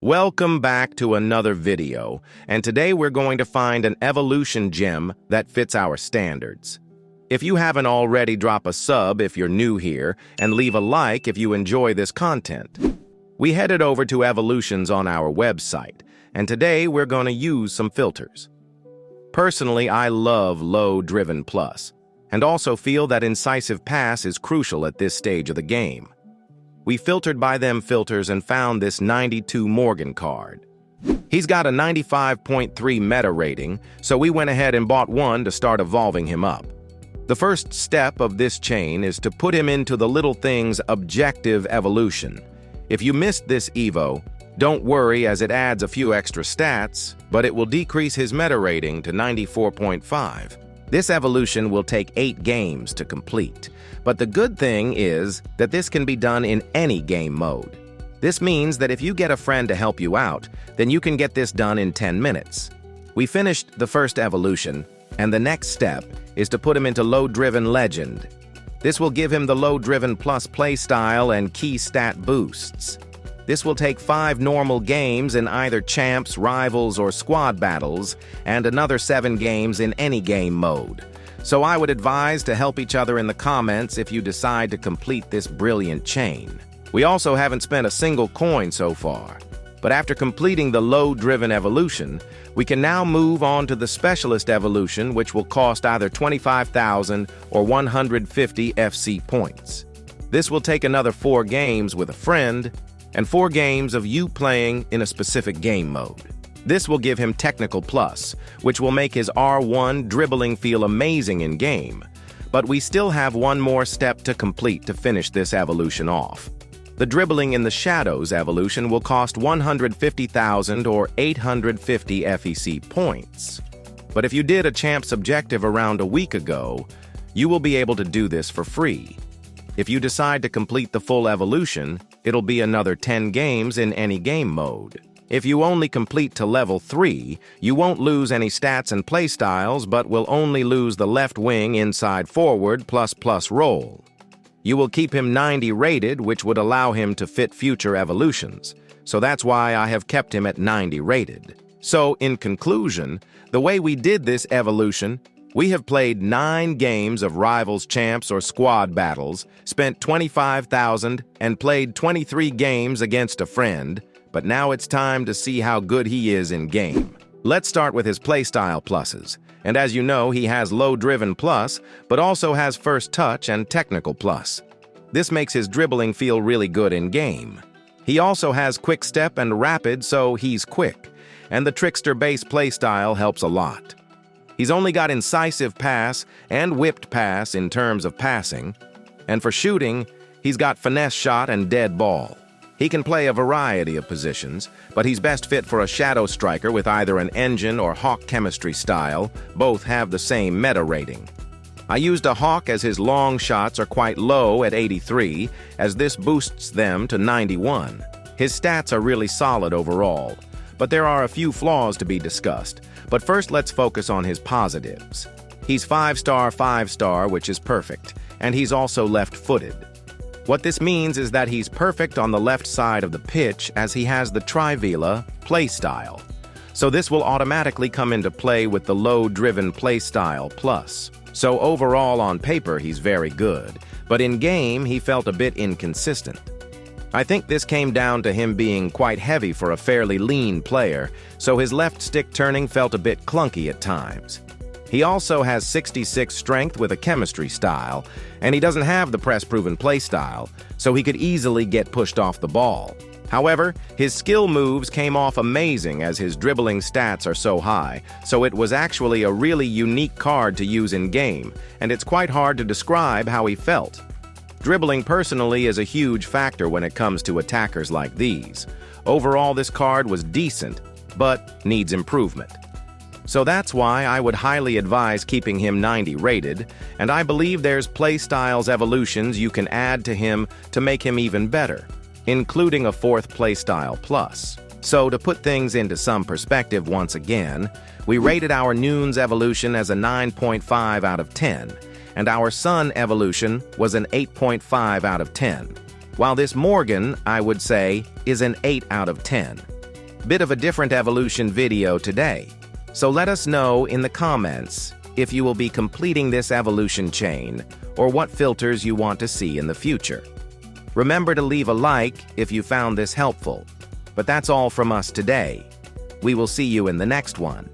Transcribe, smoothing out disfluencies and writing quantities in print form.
Welcome back to another video, and today we're going to find an evolution gem that fits our standards. If you haven't already, drop a sub if you're new here, and leave a like if you enjoy this content. We headed over to evolutions on our website, and today we're going to use some filters. Personally, I love low driven plus, and also feel that incisive pass is crucial at this stage of the game. We filtered by them filters and found this 92 Morgan card. He's got a 95.3 meta rating, so we went ahead and bought one to start evolving him up. The first step of this chain is to put him into the little thing's objective evolution. If you missed this Evo, don't worry as it adds a few extra stats, but it will decrease his meta rating to 94.5. This evolution will take 8 games to complete, but the good thing is that this can be done in any game mode. This means that if you get a friend to help you out, then you can get this done in 10 minutes. We finished the first evolution, and the next step is to put him into low-driven legend. This will give him the low-driven plus playstyle and key stat boosts. This will take 5 normal games in either champs, rivals, or squad battles, and another 7 games in any game mode. So I would advise to help each other in the comments if you decide to complete this brilliant chain. We also haven't spent a single coin so far, but after completing the low-driven evolution, we can now move on to the specialist evolution, which will cost either 25,000 or 150 FC points. This will take another 4 games with a friend, and 4 games of you playing in a specific game mode. This will give him Technical Plus, which will make his R1 dribbling feel amazing in game. But we still have one more step to complete to finish this evolution off. The Dribbling in the Shadows evolution will cost 150,000 or 850 FEC points. But if you did a Champs objective around a week ago, you will be able to do this for free. If you decide to complete the full evolution, it'll be another 10 games in any game mode. If you only complete to level 3, you won't lose any stats and playstyles, but will only lose the left wing inside forward plus role. You will keep him 90 rated, which would allow him to fit future evolutions. So that's why I have kept him at 90 rated. So in conclusion, the way we did this evolution, we have played 9 games of rivals, champs, or squad battles, spent 25,000, and played 23 games against a friend, but now it's time to see how good he is in game. Let's start with his playstyle pluses, and as you know, he has low-driven plus, but also has first touch and technical plus. This makes his dribbling feel really good in game. He also has quick step and rapid, so he's quick, and the trickster base playstyle helps a lot. He's only got incisive pass and whipped pass in terms of passing, and for shooting, he's got finesse shot and dead ball. He can play a variety of positions, but he's best fit for a shadow striker with either an engine or hawk chemistry style. Both have the same meta rating. I used a hawk as his long shots are quite low at 83, as this boosts them to 91. His stats are really solid overall, but there are a few flaws to be discussed. But first, let's focus on his positives. He's 5-star, which is perfect, and he's also left-footed. What this means is that he's perfect on the left side of the pitch as he has the Trivela playstyle. So this will automatically come into play with the low-driven playstyle plus. So overall on paper, he's very good, but in game, he felt a bit inconsistent. I think this came down to him being quite heavy for a fairly lean player, so his left stick turning felt a bit clunky at times. He also has 66 strength with a chemistry style, and he doesn't have the press-proven playstyle, so he could easily get pushed off the ball. However, his skill moves came off amazing as his dribbling stats are so high, so it was actually a really unique card to use in game, and it's quite hard to describe how he felt. Dribbling personally is a huge factor when it comes to attackers like these. Overall, this card was decent, but needs improvement. So that's why I would highly advise keeping him 90 rated, and I believe there's playstyles evolutions you can add to him to make him even better, including a 4th playstyle plus. So to put things into some perspective once again, we rated our Noon's evolution as a 9.5 out of 10. And our Sun evolution was an 8.5 out of 10. While this Morgan, I would say, is an 8 out of 10. Bit of a different evolution video today. So let us know in the comments if you will be completing this evolution chain or what filters you want to see in the future. Remember to leave a like if you found this helpful. But that's all from us today. We will see you in the next one.